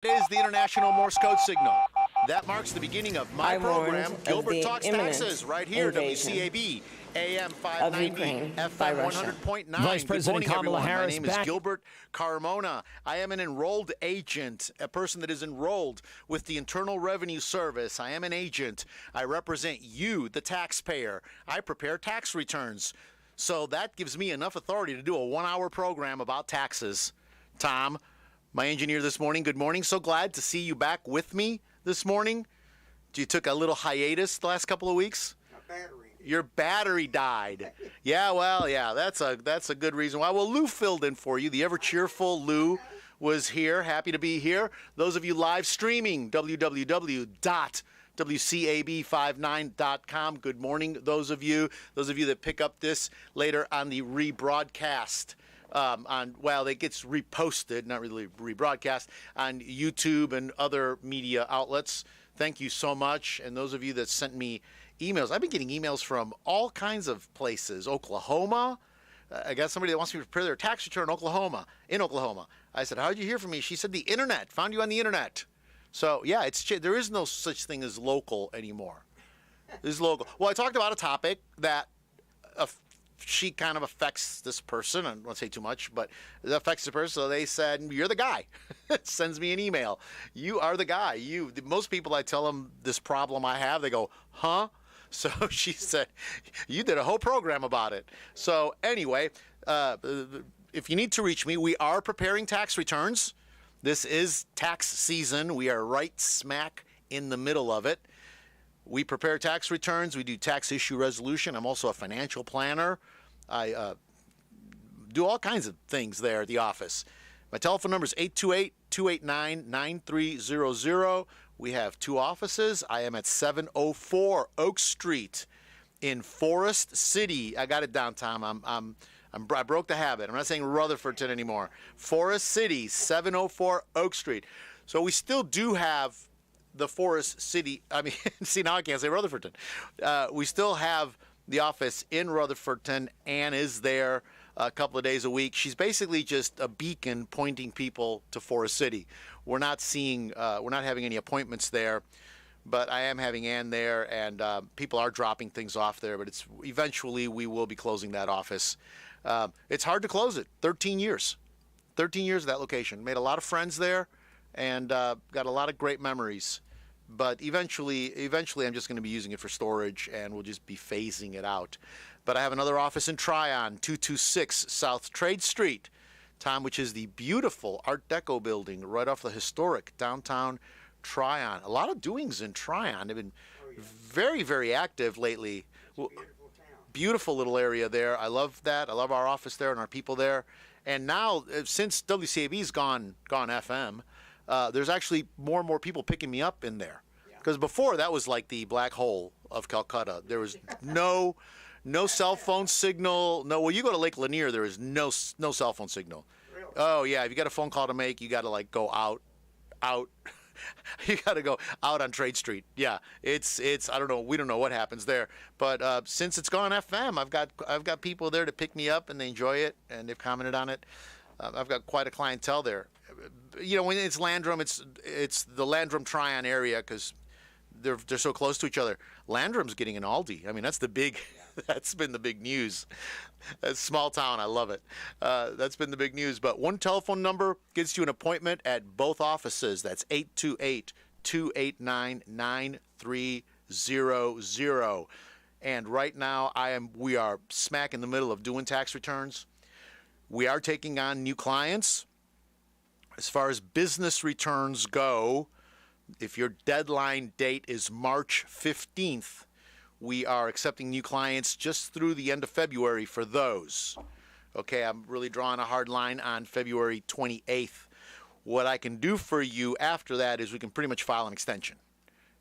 It is the International Morse Code Signal. That marks the beginning of my program, Gilbert Talks Taxes, right here, WCAB, AM 590, FM 100.9. Vice President Kamala Harris. My name is Gilbert Carmona. I am an enrolled agent, a person that is enrolled with the Internal Revenue Service. I am an agent. I represent you, the taxpayer. I prepare tax returns. So that gives me enough authority to do a 1-hour program about taxes. Tom, my engineer this morning, good morning. So glad to see you back with me this morning. You took a little hiatus the last couple of weeks? My battery. Your battery died. Yeah, that's a good reason why. Well, Lou filled in for you. The ever-cheerful Lou was here. Happy to be here. Those of you live streaming, www.wcab59.com. Good morning, those of you that pick up this later on the rebroadcast. It gets reposted, not really rebroadcast, on YouTube and other media outlets. Thank you so much. And those of you that sent me emails, I've been getting emails from all kinds of places. Oklahoma. I got somebody that wants me to prepare their tax return in Oklahoma. I said, how did you hear from me? She said, the internet. Found you on the internet. So, yeah, there is no such thing as local anymore. This is local. Well, I talked about a topic that she kind of affects this person. I don't want to say too much, but it affects the person. So they said, you're the guy. Sends me an email. You are the guy. Most people, I tell them this problem I have, they go, huh? So she said, you did a whole program about it. So anyway, if you need to reach me, we are preparing tax returns. This is tax season. We are right smack in the middle of it. We prepare tax returns. We do tax issue resolution. I'm also a financial planner. I do all kinds of things there at the office. My telephone number is 828-289-9300. We have two offices. I am at 704 Oak Street in Forest City. I got it down, Tom. I broke the habit. I'm not saying Rutherfordton anymore. Forest City, 704 Oak Street. So we still do have the Forest City, see, now I can't say Rutherfordton. We still have the office in Rutherfordton. Ann is there a couple of days a week. She's basically just a beacon pointing people to Forest City. We're not having any appointments there, but I am having Ann there, and people are dropping things off there, but eventually we will be closing that office. It's hard to close it. 13 years at that location. Made a lot of friends there. And got a lot of great memories. But eventually I'm just going to be using it for storage, and we'll just be phasing it out. But I have another office in Tryon, 226 South Trade Street, Tom, which is the beautiful Art Deco building right off the historic downtown Tryon. A lot of doings in Tryon. They've been very, very active lately. Beautiful little area there. I love that. I love our office there and our people there. And now, since WCAB's gone FM, there's actually more and more people picking me up in there. Because before, that was like the black hole of Calcutta. There was no cell phone signal. Well, you go to Lake Lanier, there is no cell phone signal. Really? Oh, yeah. If you got a phone call to make, you got to go out. You got to go out on Trade Street. Yeah, it's. I don't know. We don't know what happens there. But since it's gone FM, I've got people there to pick me up, and they enjoy it, and they've commented on it. I've got quite a clientele there. When it's Landrum, it's the Landrum Tryon area because they're so close to each other. Landrum's getting an Aldi. That's been the big news. That's small town. I love it. That's been the big news. But one telephone number gets you an appointment at both offices. That's 828-289-9300. And right now we are smack in the middle of doing tax returns. We are taking on new clients. As far as business returns go, if your deadline date is March 15th, we are accepting new clients just through the end of February for those. Okay, I'm really drawing a hard line on February 28th. What I can do for you after that is we can pretty much file an extension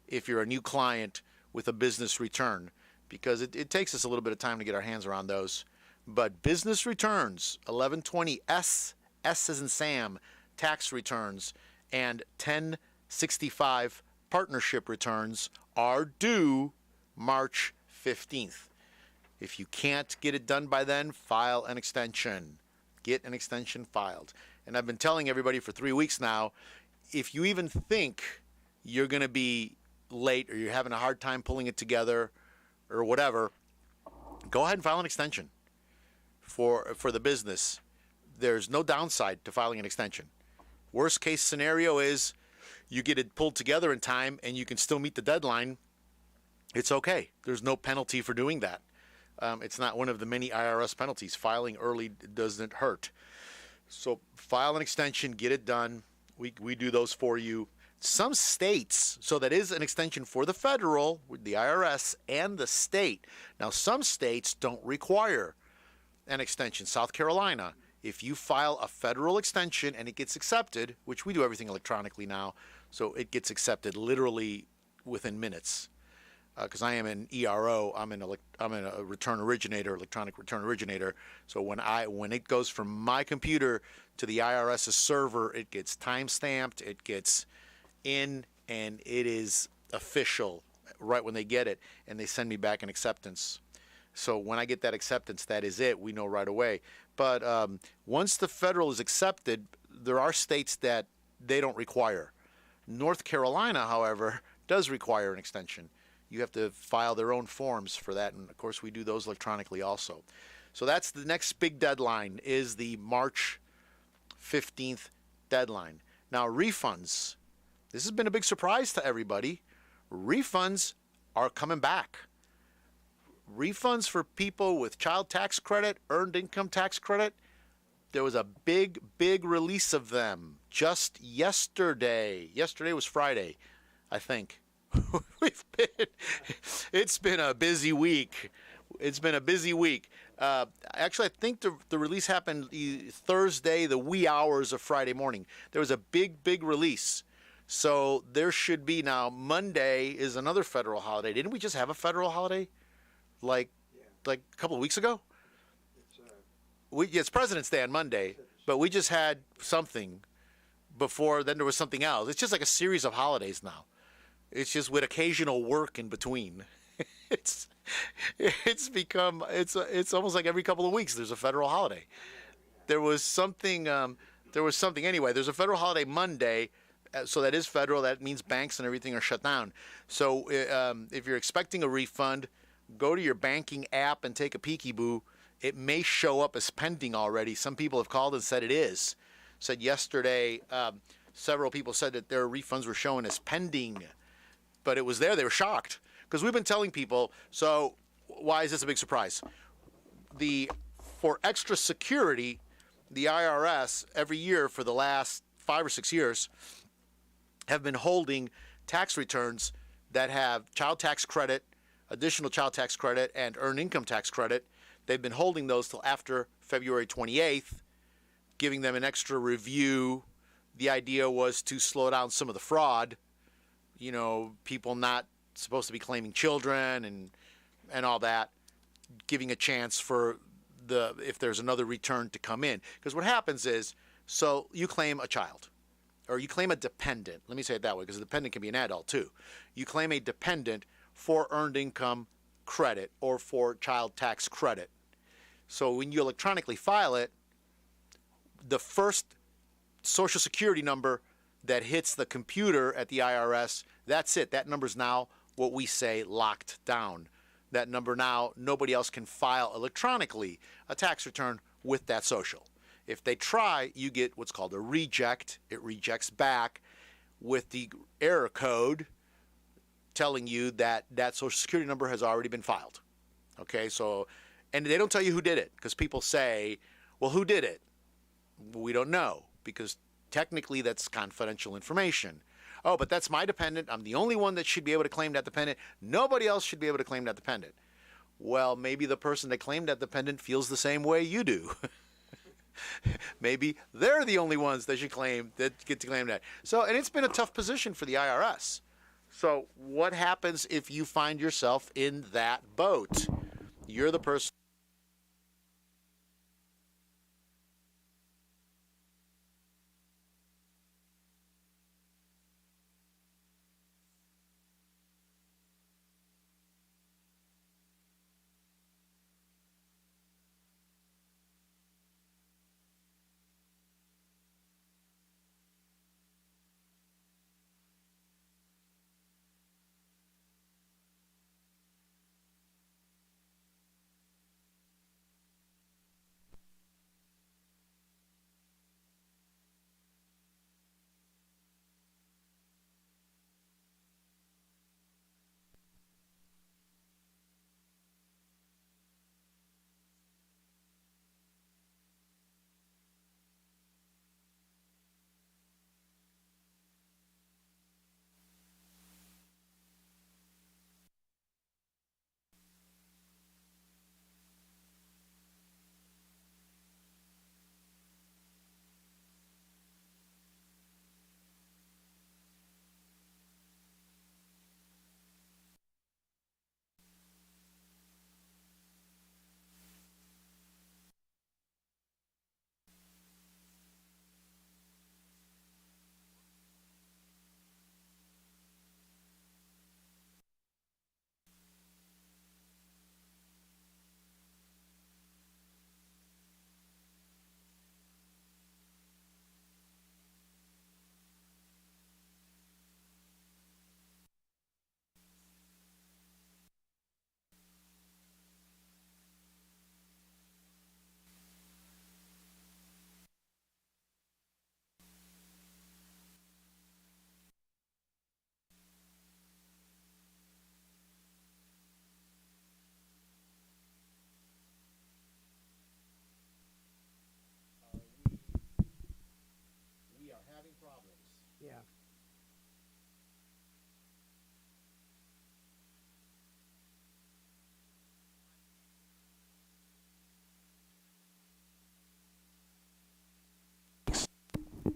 if you're a new client with a business return, because it takes us a little bit of time to get our hands around those. But business returns, 1120S, S as in Sam, tax returns, and 1065 partnership returns are due March 15th. If you can't get it done by then, file an extension. Get an extension filed. And I've been telling everybody for 3 weeks now, if you even think you're going to be late or you're having a hard time pulling it together or whatever, go ahead and file an extension for the business. There's no downside to filing an extension. Worst case scenario is you get it pulled together in time and you can still meet the deadline. It's okay. There's no penalty for doing that. It's not one of the many IRS penalties. Filing early doesn't hurt. So file an extension, get it done. We do those for you. Some states, so that is an extension for the federal, the IRS, and the state. Now, some states don't require an extension. South Carolina, if you file a federal extension and it gets accepted, which we do everything electronically now, so it gets accepted literally within minutes. Because I am an ERO, I'm a return originator, electronic return originator. So when it goes from my computer to the IRS's server, it gets time stamped, it gets in, and it is official right when they get it, and they send me back an acceptance. So when I get that acceptance, that is it. We know right away. But once the federal is accepted, there are states that they don't require. North Carolina, however, does require an extension. You have to file their own forms for that, and of course we do those electronically also. So that's the next big deadline, is the March 15th deadline. Now, refunds. This has been a big surprise to everybody. Refunds are coming back. Refunds for people with child tax credit, earned income tax credit, there was a big release of them just yesterday. Yesterday was Friday, I think. It's been a busy week. Actually, I think the release happened Thursday, the wee hours of Friday morning. There was a big release. So there should be now. Monday is another federal holiday. Didn't we just have a federal holiday like a couple of weeks ago? It's President's Day on Monday, but we just had something before. Then there was something else. It's just like a series of holidays now. It's just with occasional work in between. It's almost like every couple of weeks there's a federal holiday. There was something anyway. There's a federal holiday Monday, so that is federal. That means banks and everything are shut down. So if you're expecting a refund, go to your banking app and take a peekaboo. It may show up as pending already. Some people have called and said it is. Said yesterday, several people said that their refunds were showing as pending. But it was there. They were shocked because we've been telling people. So why is this a big surprise? For extra security, the IRS every year for the last 5 or 6 years have been holding tax returns that have child tax credit, additional child tax credit, and earned income tax credit. They've been holding those till after February 28th, giving them an extra review. The idea was to slow down some of the fraud. You know, people not supposed to be claiming children and all that, giving a chance for if there's another return to come in. Because what happens is, so you claim a child, or you claim a dependent. Let me say it that way, because a dependent can be an adult too. You claim a dependent for earned income credit or for child tax credit. So when you electronically file it, the first Social Security number that hits the computer at the IRS, that's it. That number's now what we say locked down. That number now, nobody else can file electronically a tax return with that social. If they try, you get what's called a reject. It rejects back with the error code telling you that that Social Security number has already been filed. Okay, so, and they don't tell you who did it, because people say, well, who did it? We don't know, because technically that's confidential information. Oh, but that's my dependent. I'm the only one that should be able to claim that dependent. Nobody else should be able to claim that dependent. Well, maybe the person that claimed that dependent feels the same way you do. Maybe they're the only ones that should claim, that get to claim that. So, and it's been a tough position for the IRS. So what happens if you find yourself in that boat? You're the person.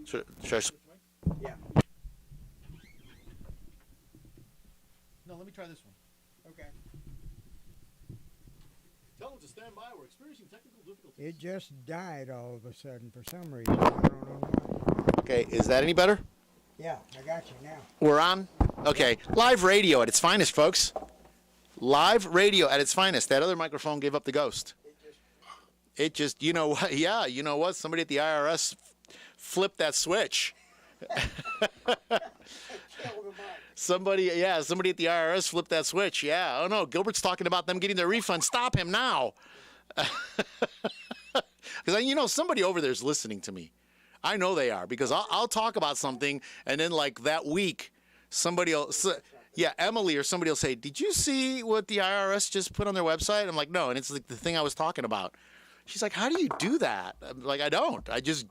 Should Yeah. No, let me try this one. Okay. Tell them to stand by. We're experiencing technical difficulties. It just died all of a sudden for some reason. I don't know why. Okay, is that any better? Yeah, I got you now. We're on? Okay. Live radio at its finest, folks. Live radio at its finest. That other microphone gave up the ghost. It just, you know what? Yeah, you know what? Somebody at the IRS flipped that switch. Somebody at the IRS flipped that switch. Yeah. Oh, no. Gilbert's talking about them getting their refund. Stop him now. Because, you know, somebody over there is listening to me. I know they are, because I'll talk about something, and then, like, that week, somebody will, Emily or somebody will say, did you see what the IRS just put on their website? I'm like, no, and it's like the thing I was talking about. She's like, how do you do that? I'm like, I don't. I just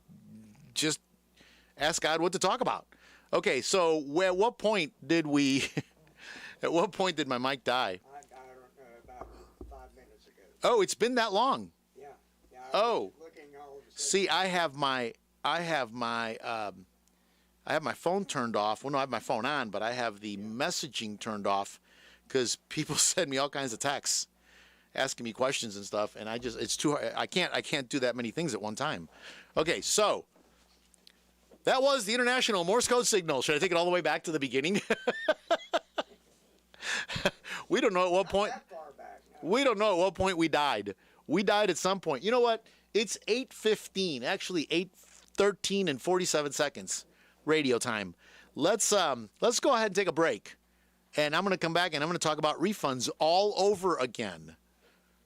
ask God what to talk about. Okay, so at what point did my mic die? I don't know, about 5 minutes ago. Oh, it's been that long. Yeah. Oh. Looking all of a sudden. See, I have my phone turned off. Well, no, I have my phone on, but I have the messaging turned off because people send me all kinds of texts asking me questions and stuff, and it's too hard. I can't do that many things at one time. Okay, so that was the International Morse Code Signal. Should I take it all the way back to the beginning? We don't know at what point. Not that far back, no. We don't know at what point we died. We died at some point. You know what? It's 8:15, actually 8:13 and 47 seconds radio time. Let's go ahead and take a break. And I'm going to come back and I'm going to talk about refunds all over again.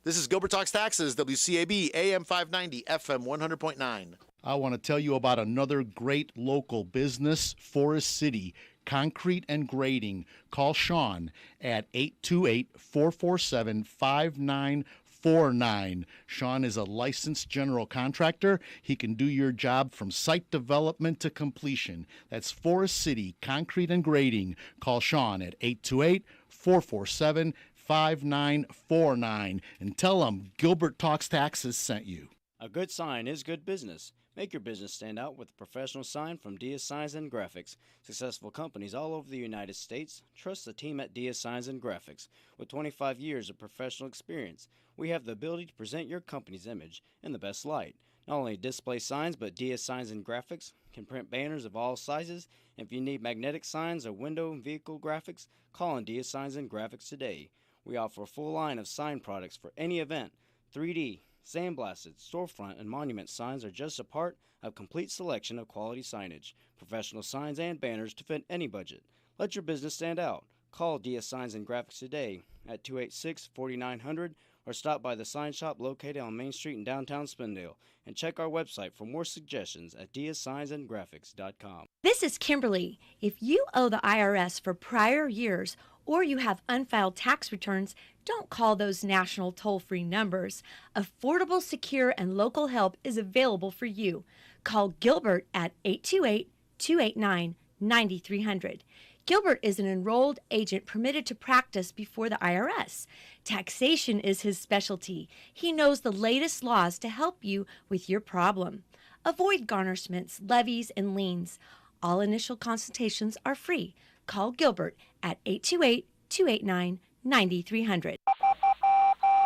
This is Gilbert Talks Taxes, WCAB, AM 590, FM 100.9. I want to tell you about another great local business, Forest City Concrete and Grading. Call Sean at 828-447-5949. Sean is a licensed general contractor. He can do your job from site development to completion. That's Forest City Concrete and Grading. Call Sean at 828-447-5949 and tell him Gilbert Talks Taxes sent you. A good sign is good business. Make your business stand out with a professional sign from Dia Signs and Graphics. Successful companies all over the United States trust the team at Dia Signs and Graphics. With 25 years of professional experience, we have the ability to present your company's image in the best light. Not only display signs, but Dia Signs and Graphics can print banners of all sizes. If you need magnetic signs or window and vehicle graphics, call on Dia Signs and Graphics today. We offer a full line of sign products for any event. 3D, sandblasted, storefront, and monument signs are just a part of a complete selection of quality signage. Professional signs and banners to fit any budget. Let your business stand out. Call Dia Signs and Graphics today at 286-4900 or stop by the sign shop located on Main Street in downtown Spindale and check our website for more suggestions at diasignsandgraphics.com. This is Kimberly. If you owe the IRS for prior years or you have unfiled tax returns, don't call those national toll-free numbers. Affordable, secure, and local help is available for you. Call Gilbert at 828-289-9300. Gilbert is an enrolled agent permitted to practice before the IRS. Taxation is his specialty. He knows the latest laws to help you with your problem. Avoid garnishments, levies, and liens. All initial consultations are free. Call Gilbert at 828-289-9300.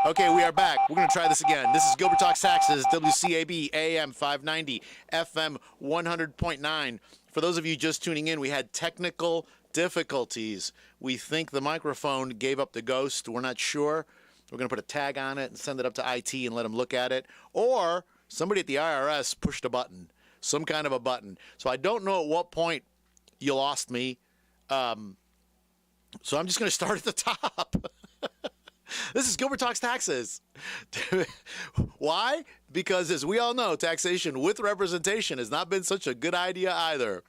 Okay, we are back. We're going to try this again. This is Gilbert Talks Taxes, WCAB, AM 590, FM 100.9. For those of you just tuning in, we had technical difficulties. We think the microphone gave up the ghost. We're not sure. We're going to put a tag on it and send it up to IT and let them look at it. Or somebody at the IRS pushed a button, some kind of a button. So I don't know at what point you lost me. So I'm just going to start at the top. This is Gilbert Talks Taxes. Why? Because as we all know, taxation with representation has not been such a good idea either.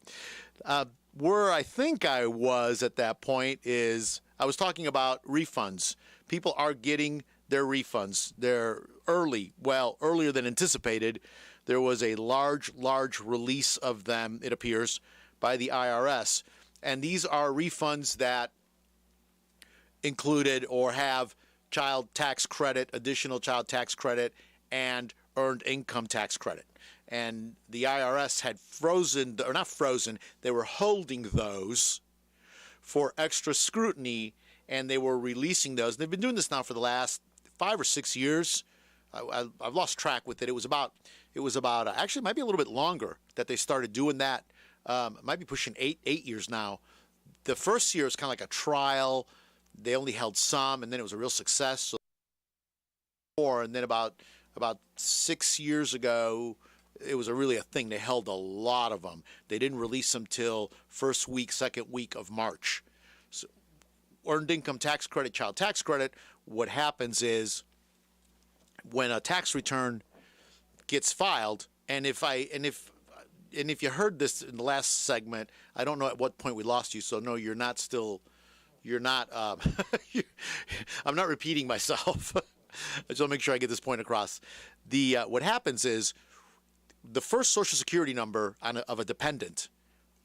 Where I think I was at that point is I was talking about refunds. People are getting their refunds. They're early, well, earlier than anticipated. There was a large release of them, it appears, by the IRS. And these are refunds that included or have child tax credit, additional child tax credit, and earned income tax credit. and the IRS had frozen, or not frozen, they were holding those for extra scrutiny, and they were releasing those. They've been doing this now for the last 5 or 6 years. I've lost track with it. It was about actually it might be a little bit longer that they started doing that. It might be pushing eight years now. The first year was kind of like a trial. They only held some, and then it was a real success. So, and then about 6 years ago, it was really a thing. They held a lot of them. They didn't release them till first week, second week of March. So, earned income tax credit, child tax credit. What happens is when a tax return gets filed, and if you heard this in the last segment, I don't know at what point we lost you. So no, you're not. I'm not repeating myself. I just want to make sure I get this point across. What happens is the first Social Security number of a dependent,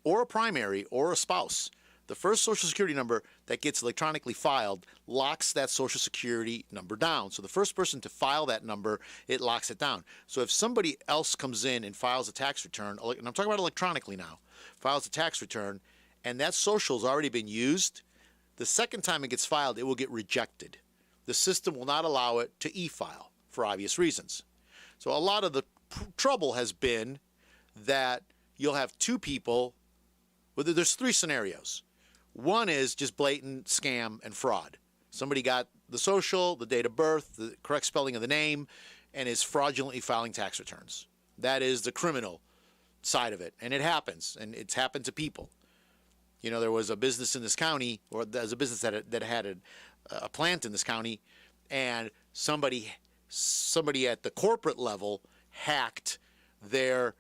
or a primary, or a spouse. The first Social Security number that gets electronically filed locks that Social Security number down. So the first person to file that number, it locks it down. So if somebody else comes in and files a tax return, and I'm talking about electronically now, files a tax return, and that social has already been used, the second time it gets filed, it will get rejected. The system will not allow it to e-file for obvious reasons. So a lot of the trouble has been that you'll have two people, well, there's 3 scenarios. One is just blatant scam and fraud. Somebody got the social, the date of birth, the correct spelling of the name, and is fraudulently filing tax returns. That is the criminal side of it, and it happens, and it's happened to people. You know, there was a business in this county, or there's a business that had a plant in this county, and somebody at the corporate level hacked their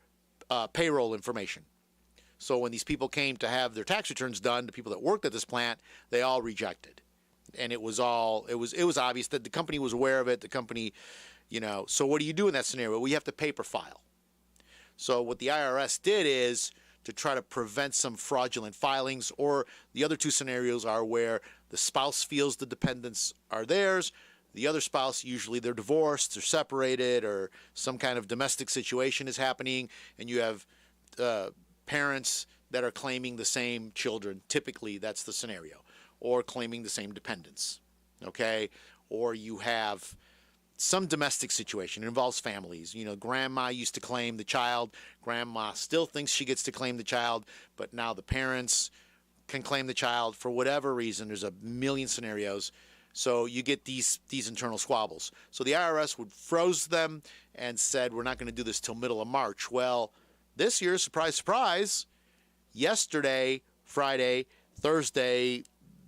payroll information. So when these people came to have their tax returns done, the people that worked at this plant, they all rejected. And it was obvious that the company was aware of it. The company, so what do you do in that scenario? Well, you have to paper file. So what the IRS did is to try to prevent some fraudulent filings, or the other 2 scenarios are where the spouse feels the dependents are theirs. The other spouse, usually they're divorced or separated, or some kind of domestic situation is happening, and you have parents that are claiming the same children. Typically, that's the scenario. Or claiming the same dependents, okay? Or you have some domestic situation. It involves families. Grandma used to claim the child. Grandma still thinks she gets to claim the child, but now the parents can claim the child for whatever reason. There's a million scenarios. So you get these internal squabbles. So the IRS would froze them and said, we're not going to do this till middle of March. Well, this year, surprise, surprise, yesterday, Friday, Thursday,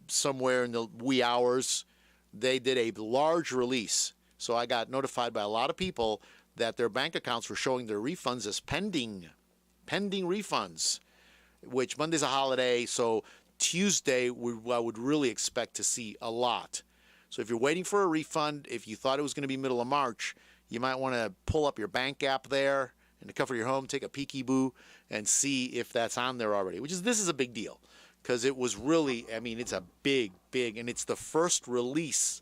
somewhere in the wee hours, they did a large release. So I got notified by a lot of people that their bank accounts were showing their refunds as pending refunds, which Monday's a holiday, so Tuesday I would really expect to see a lot. So if you're waiting for a refund, if you thought it was going to be middle of March, you might want to pull up your bank app there in the comfort of your home, take a peekaboo, and see if that's on there already, this is a big deal. Because it was really, it's a big, and it's the first release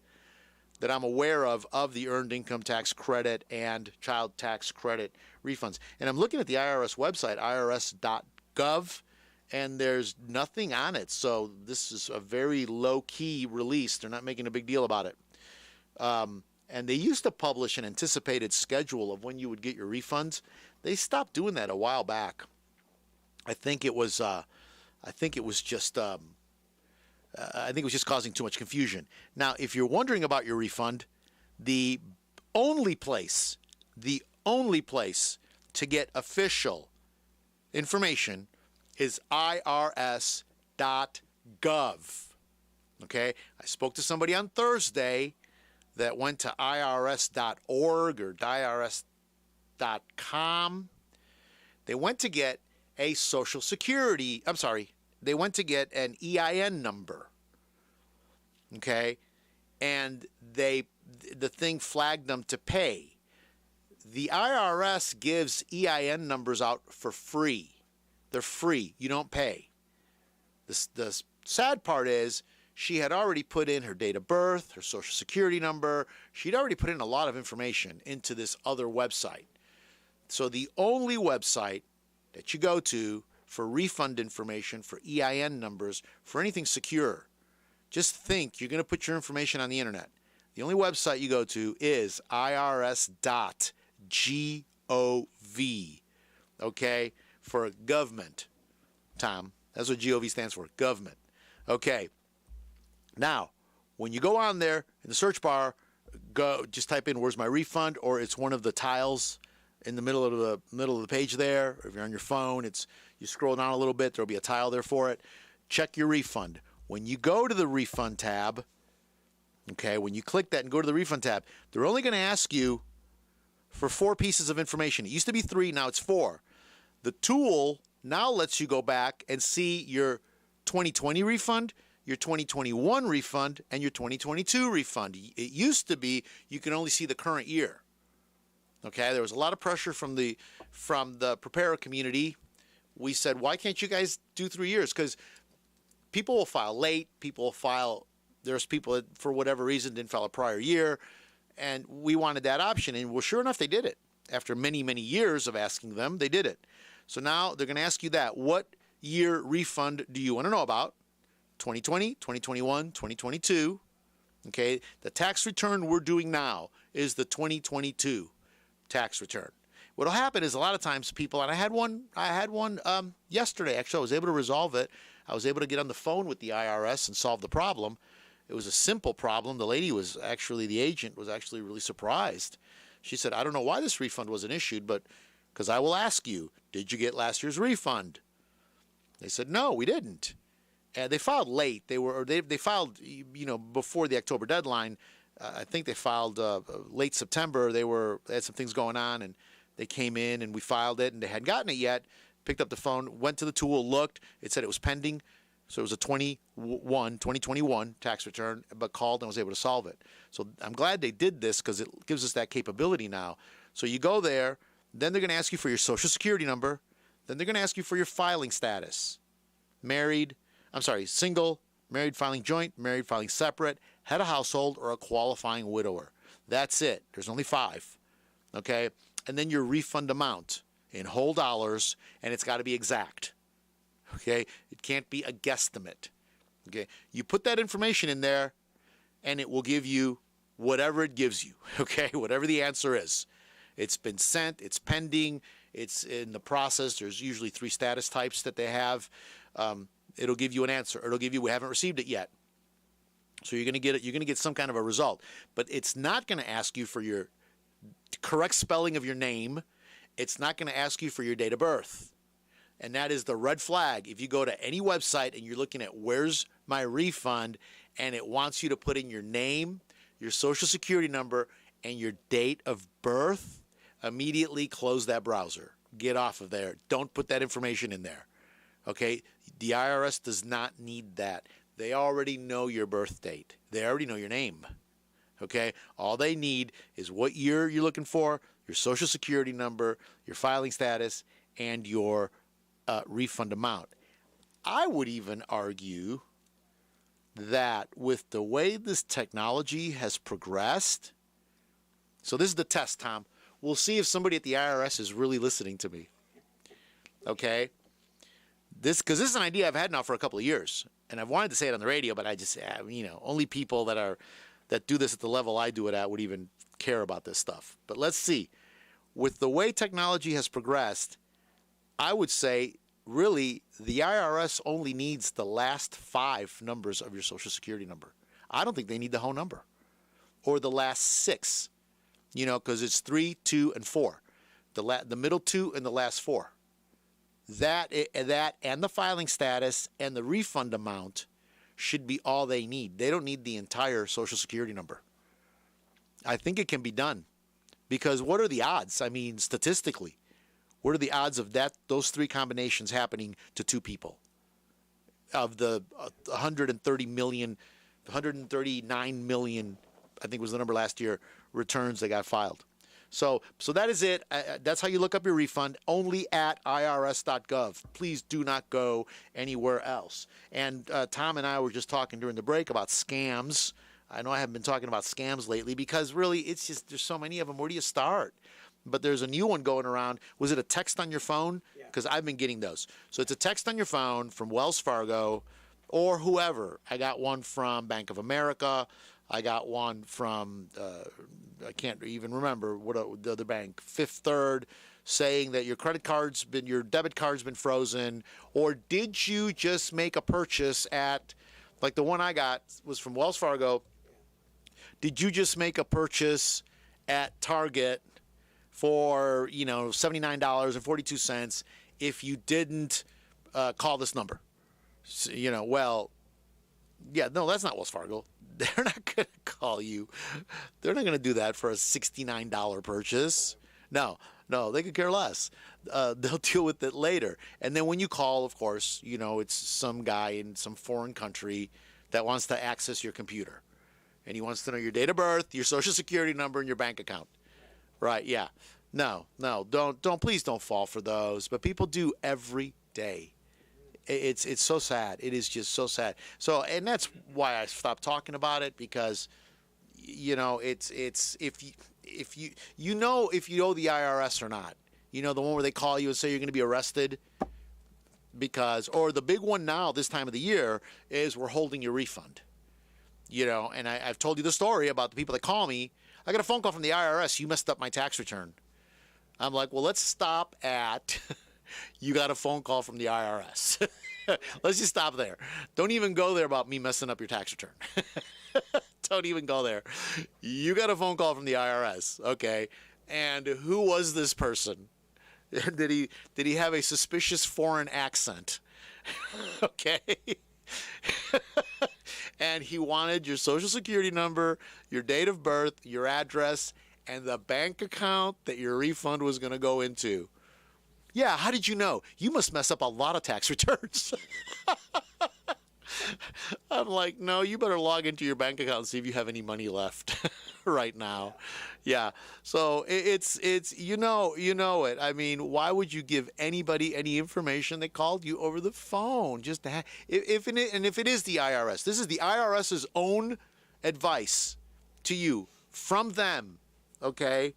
that I'm aware of the earned income tax credit and child tax credit refunds. And I'm looking at the IRS website, irs.gov, and there's nothing on it. So this is a very low-key release. They're not making a big deal about it. And they used to publish an anticipated schedule of when you would get your refunds. They stopped doing that a while back. I think it was just causing too much confusion. Now, if you're wondering about your refund, the only place to get official information is irs.gov. Okay? I spoke to somebody on Thursday that went to irs.org or irs.com. They went to get a Social Security, they went to get an EIN number, okay, and the thing flagged them to pay. The IRS gives EIN numbers out for free. They're free. You don't pay. The sad part is she had already put in her date of birth, her Social Security number. She'd already put in a lot of information into this other website. So the only website that you go to for refund information, for EIN numbers, for anything secure, just think you're going to put your information on the internet. The only website you go to is irs.gov, okay, for government. Tom, that's what GOV stands for, government. Okay. Now, when you go on there in the search bar, just type in "Where's my refund?" or it's one of the tiles in the middle of the page there. Or if you're on your phone, you scroll down a little bit, there'll be a tile there for it. Check your refund. When you go to the refund tab, okay, when you click that and go to the refund tab, they're only going to ask you for 4 pieces of information. It used to be 3, now it's 4. The tool now lets you go back and see your 2020 refund, your 2021 refund, and your 2022 refund. It used to be you can only see the current year. Okay, there was a lot of pressure from the preparer community. We said, why can't you guys do 3 years? Because people will file late. There's people that, for whatever reason, didn't file a prior year. And we wanted that option. And well, sure enough, they did it. After many, many years of asking them, they did it. So now they're going to ask you that. What year refund do you want to know about? 2020, 2021, 2022. Okay, the tax return we're doing now is the 2022 tax return. What'll happen is a lot of times people, and I had one yesterday. Actually, I was able to resolve it. I was able to get on the phone with the IRS and solve the problem. It was a simple problem. The lady was actually, the agent was actually really surprised. She said, I don't know why this refund wasn't issued, but because I will ask you, did you get last year's refund? They said, no, we didn't. And they filed late. They filed, before the October deadline. I think they filed late September. They had some things going on, and they came in, and we filed it, and they hadn't gotten it yet. Picked up the phone, went to the tool, looked. It said it was pending. So it was a 2021 tax return, but called and was able to solve it. So I'm glad they did this because it gives us that capability now. So you go there, then they're going to ask you for your Social Security number. Then they're going to ask you for your filing status. Single, married filing joint, married filing separate, head of household, or a qualifying widower. That's it. There's only 5. Okay? And then your refund amount in whole dollars, and it's got to be exact. Okay? It can't be a guesstimate. Okay? You put that information in there, and it will give you whatever it gives you. Okay? Whatever the answer is. It's been sent. It's pending. It's in the process. There's usually 3 status types that they have. It'll give you an answer. It'll give you, we haven't received it yet. So you're going to get it. You're going to get some kind of a result. But it's not going to ask you for your correct spelling of your name. It's not going to ask you for your date of birth. And that is the red flag. If you go to any website and you're looking at where's my refund, and it wants you to put in your name, your Social Security number, and your date of birth, immediately close that browser. Get off of there. Don't put that information in there. Okay? The IRS does not need that. They already know your birth date. They already know your name. Okay? All they need is what year you're looking for, your Social Security number, your filing status, and your refund amount. I would even argue that with the way this technology has progressed, so this is the test, Tom. We'll see if somebody at the IRS is really listening to me. Okay? Because this is an idea I've had now for a couple of years, and I've wanted to say it on the radio, but I just, only people that do this at the level I do it at would even care about this stuff. But let's see. With the way technology has progressed, I would say, really, the IRS only needs the last 5 numbers of your Social Security number. I don't think they need the whole number, or the last 6, because it's 3, 2, and 4. The middle 2 and the last 4. That and the filing status and the refund amount should be all they need. They don't need the entire Social Security number. I think it can be done, because what are the odds? I mean, statistically, what are the odds of those 3 combinations happening to 2 people? Of the 139 million, I think was the number last year, returns that got filed. So that is it. That's how you look up your refund, only at irs.gov. Please do not go anywhere else. And Tom and I were just talking during the break about scams. I know I haven't been talking about scams lately because really it's just there's so many of them. Where do you start? but there's a new one going around. Was it a text on your phone? Because I've been getting those. So it's a text on your phone from Wells Fargo or whoever. I got one from Bank of America. I got one from, I can't even remember the other bank, Fifth Third, saying that your your debit card's been frozen. Or did you just make a purchase at, like the one I got was from Wells Fargo. Did you just make a purchase at Target for, $79.42 if you didn't call this number? So, well, yeah, no, that's not Wells Fargo. They're not going to call you. They're not going to do that for a $69 purchase. No, they could care less. They'll deal with it later. And then when you call, of course, it's some guy in some foreign country that wants to access your computer. And he wants to know your date of birth, your social security number, and your bank account. Right, yeah. No, please don't fall for those. But people do every day. It's so sad. It is just so sad. So, and that's why I stopped talking about it, because, it's if you owe the IRS or not. The one where they call you and say you're going to be arrested or the big one now this time of the year is we're holding your refund. And I've told you the story about the people that call me. I got a phone call from the IRS. You messed up my tax return. I'm like, well, let's stop at you got a phone call from the IRS. Let's just stop there. Don't even go there about me messing up your tax return. Don't even go there. You got a phone call from the IRS. Okay. And who was this person? Did he have a suspicious foreign accent? Okay. And he wanted your social security number, your date of birth, your address, and the bank account that your refund was going to go into. Yeah, how did you know? You must mess up a lot of tax returns. I'm like, no, you better log into your bank account and see if you have any money left right now. Yeah. So it's you know it. I mean, why would you give anybody any information that called you over the phone? Just to if it is the IRS, this is the IRS's own advice to you from them. Okay,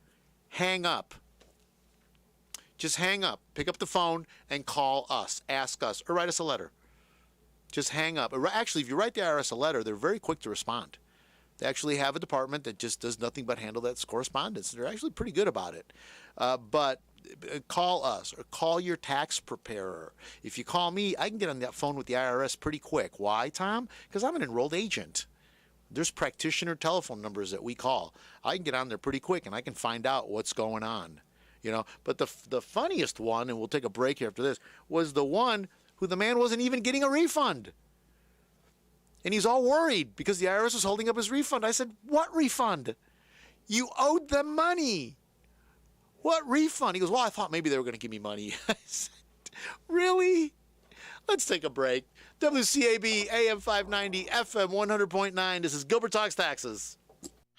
hang up. Just hang up. Pick up the phone and call us. Ask us or write us a letter. Just hang up. Actually, if you write the IRS a letter, they're very quick to respond. They actually have a department that just does nothing but handle that correspondence. They're actually pretty good about it. But call us or call your tax preparer. If you call me, I can get on that phone with the IRS pretty quick. Why, Tom? Because I'm an enrolled agent. There's practitioner telephone numbers that we call. I can get on there pretty quick and I can find out what's going on. But the funniest one, and we'll take a break here after this, was the one who the man wasn't even getting a refund. And he's all worried because the IRS was holding up his refund. I said, what refund? You owed them money. What refund? He goes, well, I thought maybe they were going to give me money. I said, really? Let's take a break. WCAB AM 590, FM 100.9. This is Gilbert Talks Taxes.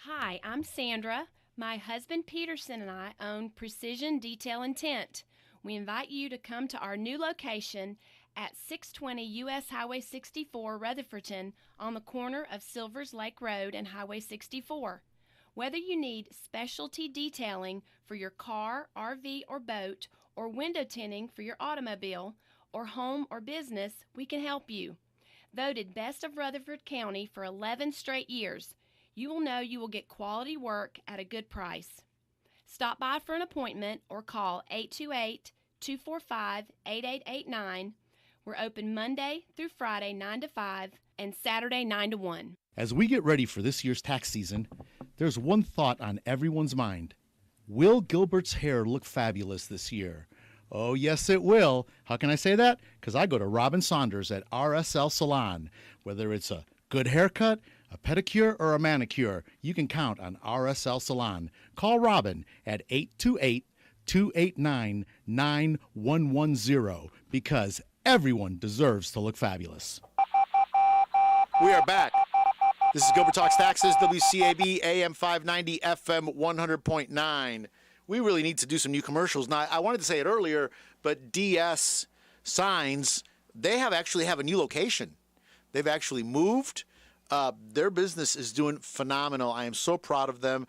Hi, I'm Sandra. My husband Peterson and I own Precision Detail and Tint. We invite you to come to our new location at 620 U.S. Highway 64, Rutherfordton, on the corner of Silvers Lake Road and Highway 64. Whether you need specialty detailing for your car, RV, or boat, or window tinting for your automobile, or home or business, we can help you. Voted Best of Rutherford County for 11 straight years, you will know you will get quality work at a good price. Stop by for an appointment or call 828-245-8889. We're open Monday through Friday 9 to 5 and Saturday 9 to 1. As we get ready for this year's tax season, there's one thought on everyone's mind. Will Gilbert's hair look fabulous this year? Oh, yes, it will. How can I say that? Because I go to Robin Saunders at RSL Salon. Whether it's a good haircut, a pedicure, or a manicure, you can count on RSL Salon. Call Robin at 828-289-9110 because everyone deserves to look fabulous. We are back. This is Gilbert Talks Taxes, WCAB AM 590, FM 100.9. We really need to do some new commercials. Now, I wanted to say it earlier, but DS Signs, they actually have a new location. They've actually moved. Their business is doing phenomenal. I am so proud of them.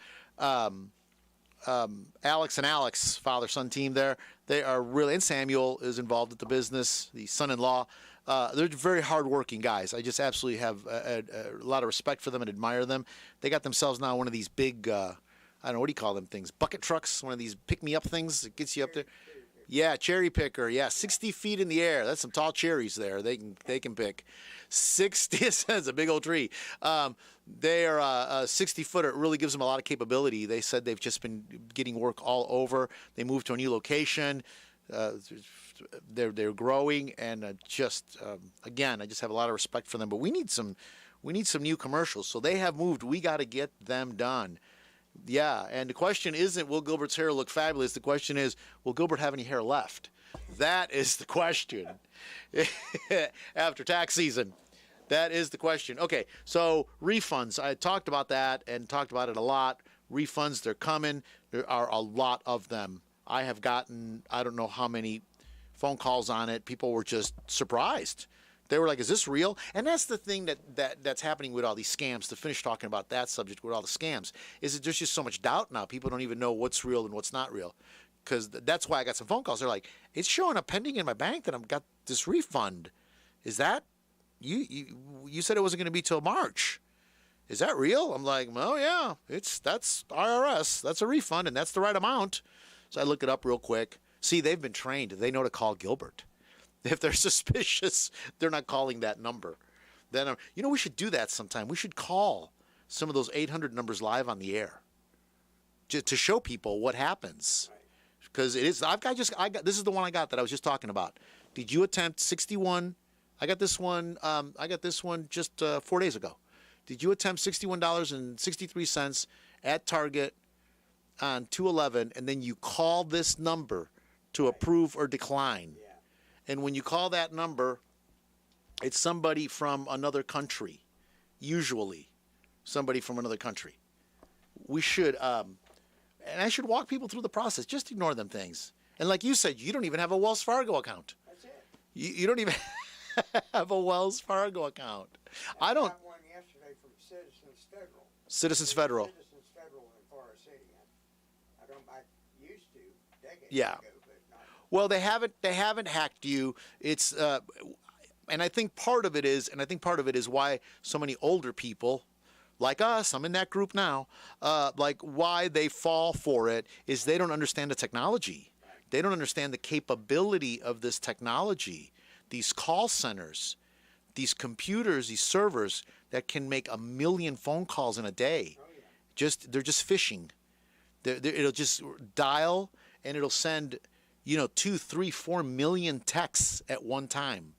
Alex and Alex, father-son team there, they are really, and Samuel is involved with the business, the son-in-law. They're very hardworking guys. I just absolutely have a lot of respect for them and admire them. They got themselves now one of these big, I don't know, what do you call them things? Bucket trucks, one of these pick-me-up things that gets you up there. Yeah, cherry picker. Yeah, 60 feet in the air. That's some tall cherries there. They can pick. 60, it's a big old tree. They are a 60-footer. It really gives them a lot of capability. They said they've just been getting work all over. They moved to a new location. They're growing, and again, I just have a lot of respect for them. But we need some new commercials. So they have moved. We got to get them done. Yeah, and the question isn't, will Gilbert's hair look fabulous? The question is, will Gilbert have any hair left? That is the question. After tax season. That is the question. Okay, so refunds. I talked about that and talked about it a lot. Refunds, they're coming. There are a lot of them. I have gotten, I don't know how many phone calls on it. People were just surprised. They were like, is this real? And that's the thing that's happening with all these scams. To finish talking about that subject with all the scams, is that there's just so much doubt now. People don't even know what's real and what's not real. Because that's why I got some phone calls. They're like, it's showing up pending in my bank that I've got this refund. Is that, you said it wasn't going to be till March. Is that real? I'm like, well, yeah, that's IRS. That's a refund, and that's the right amount. So I look it up real quick. See, they've been trained. They know to call Gilbert. If they're suspicious, they're not calling that number. Then, we should do that sometime. We should call some of those 800 numbers live on the air to show people what happens. Because it is, this is the one I got that I was just talking about. Did you attempt 61? I got this one just 4 days ago. Did you attempt $61.63 at Target on 2/11, and then you call this number to approve or decline? And when you call that number, it's somebody from another country, usually somebody from another country. We should, and I should walk people through the process. Just ignore them things. And like you said, you don't even have a Wells Fargo account. That's it. You don't even have a Wells Fargo account. I don't. I got one yesterday from Citizens Federal. Citizens Federal. Citizens Federal in Forest City. I used to decades Yeah. ago. Well, they haven't hacked you. It's and I think part of it is why so many older people like us, I'm in that group now, like why they fall for it is they don't understand the technology. They don't understand the capability of this technology. These call centers, these computers, these servers that can make 1 million phone calls in a day. They're just phishing. It'll just dial and it'll send 2, 3, 4 million texts at one time.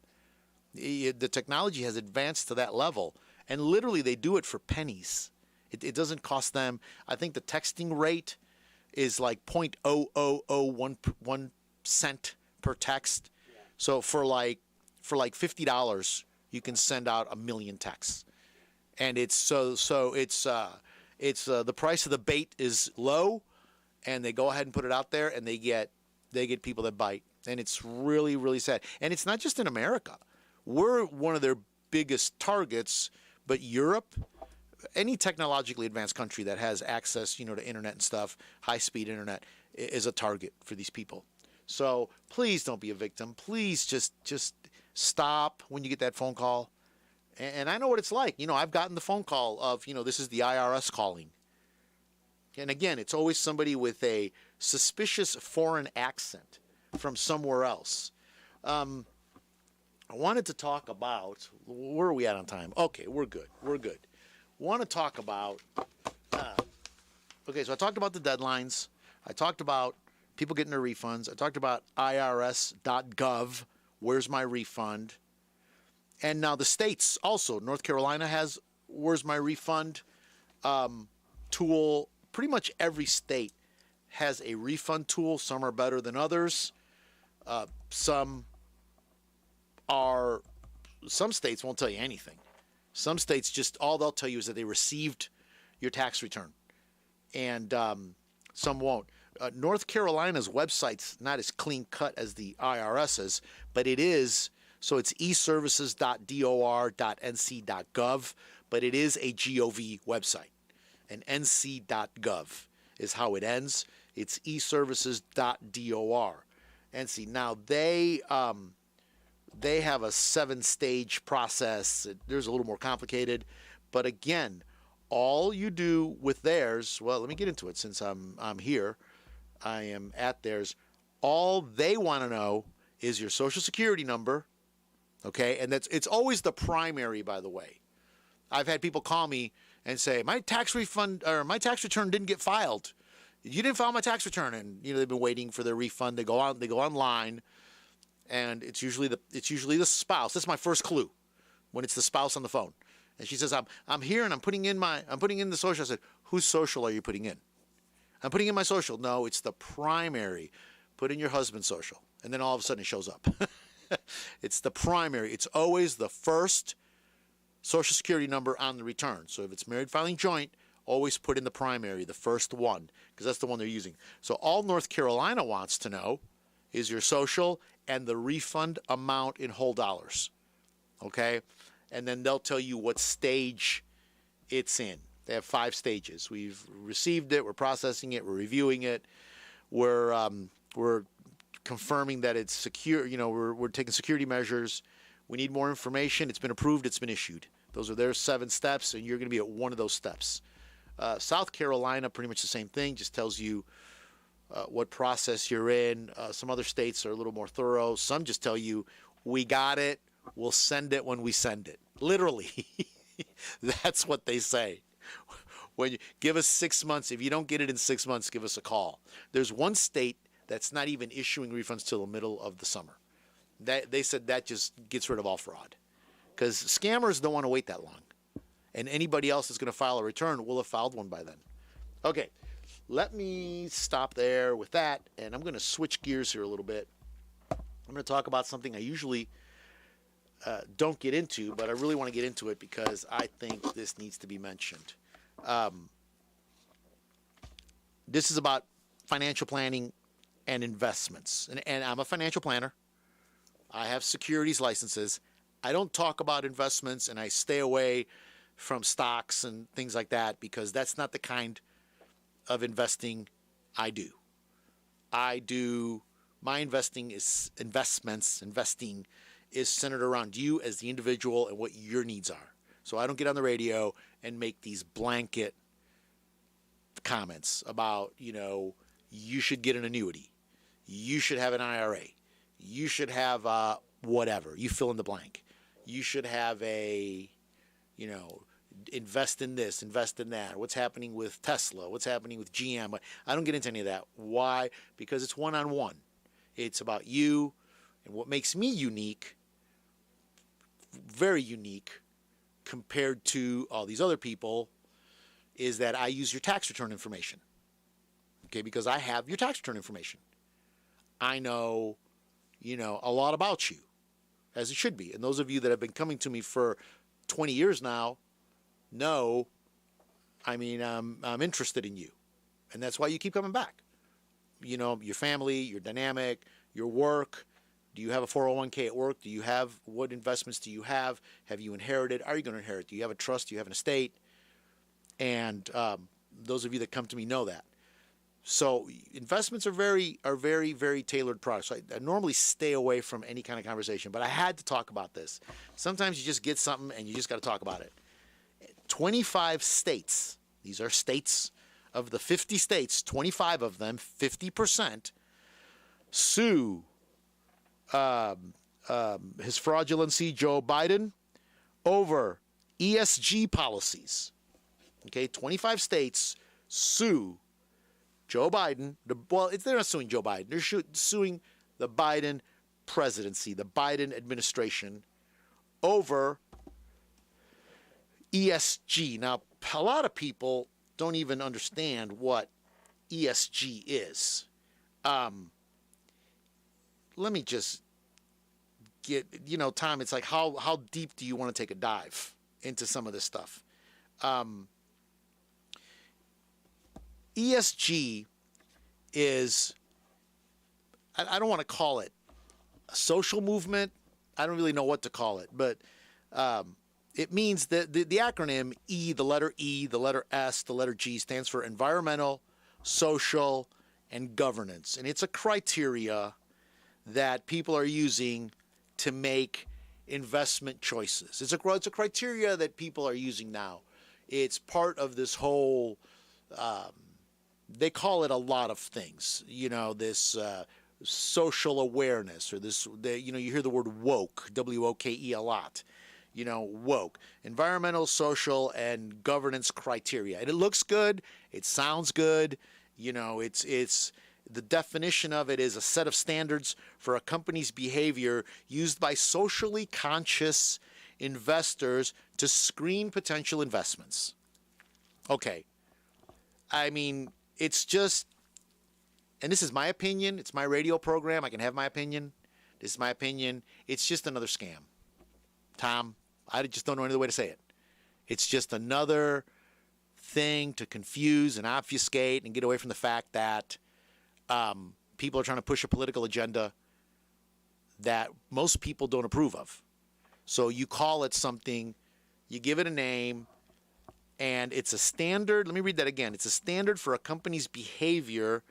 The technology has advanced to that level. And literally, they do it for pennies. It doesn't cost them. I think the texting rate is like 0.0001 cent per text. Yeah. So for like $50, you can send out 1 million texts. And it's the price of the bait is low, and they go ahead and put it out there, and they get people that bite. And it's really, really sad. And it's not just in America. We're one of their biggest targets, but Europe, any technologically advanced country that has access, to internet and stuff, high-speed internet, is a target for these people. So please don't be a victim. Please just stop when you get that phone call. And I know what it's like. I've gotten the phone call of, this is the IRS calling. And again, it's always somebody with a suspicious foreign accent from somewhere else. I wanted to talk about, where are we at on time? Okay, we're good. Want to talk about, so I talked about the deadlines. I talked about people getting their refunds. I talked about irs.gov, where's my refund? And now the states also, North Carolina has where's my refund tool. Pretty much every state has a refund tool. Some are better than others. Some states won't tell you anything. Some states just, all they'll tell you is that they received your tax return. And some won't. North Carolina's website's not as clean cut as the IRS's, but it is, so it's eservices.dor.nc.gov, but it is a GOV website, an nc.gov. is how it ends. It's eservices.dor. And see, now they have a 7-stage process. There's a little more complicated. But again, all you do with theirs, well, let me get into it since I'm here. I am at theirs. All they want to know is your social security number, okay? And it's always the primary, by the way. I've had people call me and say, my tax refund or my tax return didn't get filed. You didn't file my tax return, and they've been waiting for their refund. They go online, and it's usually the spouse. That's my first clue, when it's the spouse on the phone. And she says, I'm here and I'm putting in the social. I said, whose social are you putting in? I'm putting in my social. No, it's the primary. Put in your husband's social. And then all of a sudden it shows up. It's the primary. It's always the first social security number on the return. So if it's married filing joint, always put in the primary, the first one, because that's the one they're using. So all North Carolina wants to know is your social and the refund amount in whole dollars. Okay? And then they'll tell you what stage it's in. They have 5 stages. We've received it, we're processing it, we're reviewing it, we're confirming that it's secure, we're taking security measures. We need more information. It's been approved, it's been issued. Those are their 7 steps, and you're going to be at one of those steps. South Carolina, pretty much the same thing, just tells you what process you're in. Some other states are a little more thorough. Some just tell you, we got it, we'll send it when we send it. Literally. That's what they say. When you give us 6 months, if you don't get it in 6 months, give us a call. There's one state that's not even issuing refunds till the middle of the summer. They said that just gets rid of all fraud, because scammers don't want to wait that long, and anybody else that's going to file a return will have filed one by then. Okay, let me stop there with that, and I'm going to switch gears here a little bit. I'm going to talk about something I usually don't get into, but I really want to get into it because I think this needs to be mentioned. This is about financial planning and investments, and I'm a financial planner. I have securities licenses. I don't talk about investments, and I stay away from stocks and things like that because that's not the kind of investing I do. My investing is investing is centered around you as the individual and what your needs are. So I don't get on the radio and make these blanket comments about, you should get an annuity. You should have an IRA. You should have whatever. You fill in the blank. You should have invest in this, invest in that. What's happening with Tesla? What's happening with GM? I don't get into any of that. Why? Because it's one-on-one. It's about you, and what makes me unique, very unique, compared to all these other people, is that I use your tax return information. Okay, because I have your tax return information. I know, a lot about you, as it should be. And those of you that have been coming to me for 20 years now know, I'm interested in you. And that's why you keep coming back. Your family, your dynamic, your work. Do you have a 401k at work? What investments do you have? Have you inherited? Are you going to inherit? Do you have a trust? Do you have an estate? And those of you that come to me know that. So investments are very, very tailored products. So I normally stay away from any kind of conversation, but I had to talk about this. Sometimes you just get something and you just got to talk about it. 25 states, these are states of the 50 states, 25 of them, 50%, sue His Fraudulency Joe Biden over ESG policies. Okay, 25 states sue Joe Biden. They're not suing Joe Biden. They're suing the Biden presidency, the Biden administration, over ESG. Now, a lot of people don't even understand what ESG is. Let me just get, Tom, it's like how deep do you want to take a dive into some of this stuff? ESG is, I don't want to call it a social movement. I don't really know what to call it, but it means that the acronym E, the letter S, the letter G stands for environmental, social, and governance. And it's a criteria that people are using to make investment choices. It's a criteria that people are using now. It's part of this whole, they call it a lot of things, this social awareness, or you hear the word woke, W-O-K-E, a lot. Woke, environmental, social, and governance criteria. And it looks good. It sounds good. It's the definition of it is a set of standards for a company's behavior used by socially conscious investors to screen potential investments. Okay. I mean, it's just, and this is my opinion. It's my radio program. I can have my opinion. This is my opinion. It's just another scam. Tom, I just don't know any other way to say it. It's just another thing to confuse and obfuscate and get away from the fact that people are trying to push a political agenda that most people don't approve of. So you call it something, you give it a name, and it's a standard. Let me read that again. It's a standard for a company's behavior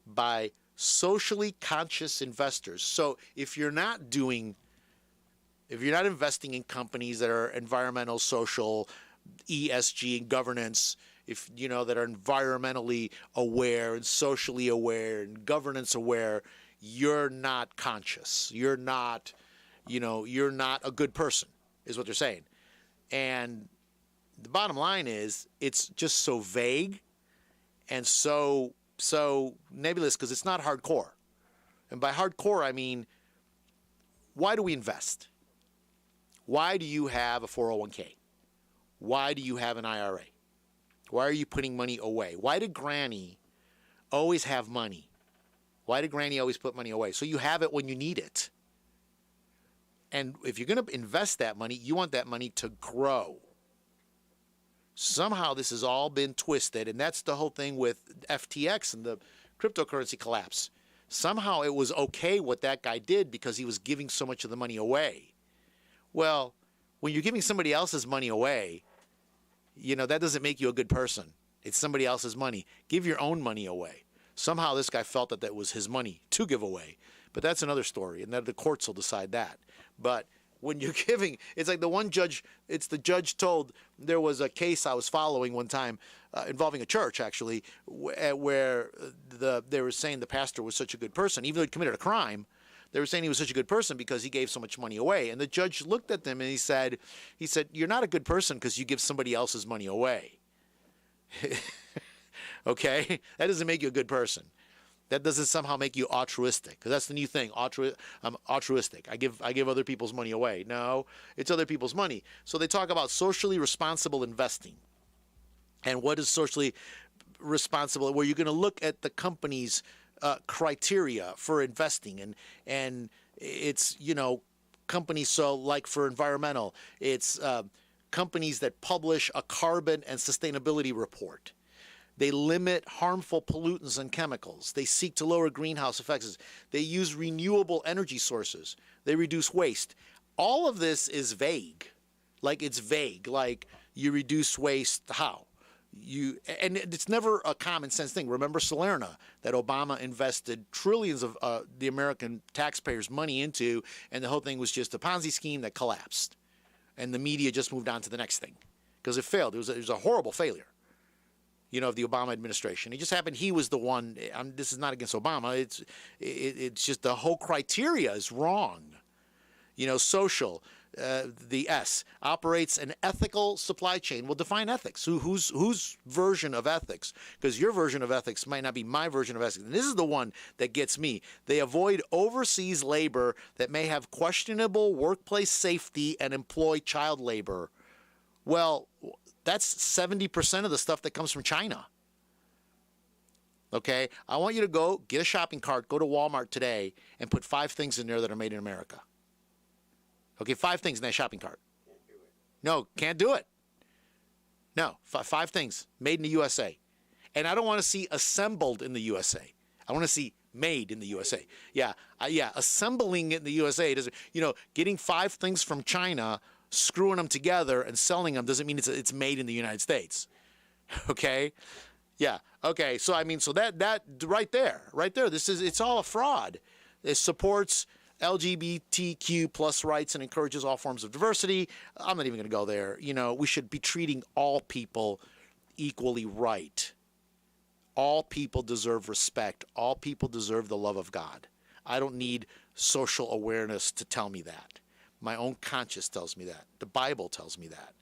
by socially conscious investors. So if you're not investing in companies that are environmental, social, ESG, and governance, that are environmentally aware and socially aware and governance aware, you're not conscious. You're not a good person, is what they're saying. And the bottom line is, it's just so vague and so nebulous because it's not hardcore. And by hardcore, I mean, why do we invest? Why do you have a 401k? Why do you have an IRA? Why are you putting money away? Why did Granny always have money? Why did Granny always put money away? So you have it when you need it. And if you're going to invest that money, you want that money to grow. Somehow this has all been twisted, and that's the whole thing with FTX and the cryptocurrency collapse. Somehow it was okay what that guy did because he was giving so much of the money away. Well, when you're giving somebody else's money away, that doesn't make you a good person. It's somebody else's money. Give your own money away. Somehow this guy felt that was his money to give away. But that's another story, and that the courts will decide that. But when you're giving, it's like the judge told, there was a case I was following one time involving a church, actually, where they were saying the pastor was such a good person, even though he committed a crime. They were saying he was such a good person because he gave so much money away. And the judge looked at them and he said, you're not a good person because you give somebody else's money away. Okay? That doesn't make you a good person. That doesn't somehow make you altruistic, because that's the new thing. I'm altruistic. I give other people's money away. No, it's other people's money. So they talk about socially responsible investing. And what is socially responsible? Where you're going to look at the company's criteria for investing, and it's companies. So like for environmental, it's companies that publish a carbon and sustainability report. They limit harmful pollutants and chemicals. They seek to lower greenhouse effects. They use renewable energy sources. They reduce waste. All of this is vague. It's vague. Like, you reduce waste how? And it's never a common sense thing. Remember Salerno, that Obama invested trillions of the American taxpayers' money into, and the whole thing was just a Ponzi scheme that collapsed. And the media just moved on to the next thing because it failed. It was a horrible failure, of the Obama administration. It just happened he was the one. This is not against Obama. It's just the whole criteria is wrong. Social. The S operates an ethical supply chain. Well, define ethics. Whose version of ethics? Because your version of ethics might not be my version of ethics. And this is the one that gets me. They avoid overseas labor that may have questionable workplace safety and employ child labor. Well, that's 70% of the stuff that comes from China. Okay? I want you to go get a shopping cart, go to Walmart today, and put 5 things in there that are made in America. Okay, 5 things in that shopping cart. Can't do it. No, can't do it. No, 5 things made in the USA. And I don't want to see assembled in the USA. I want to see made in the USA. Yeah, assembling it in the USA doesn't. Getting 5 things from China, screwing them together and selling them doesn't mean it's made in the United States. Okay, Yeah. Okay. So I mean, so that right there, it's all a fraud. It supports LGBTQ plus rights and encourages all forms of diversity. I'm not even going to go there. You know, we should be treating all people equally right. All people deserve respect. All people deserve the love of God. I don't need social awareness to tell me that. My own conscience tells me that. The Bible tells me that.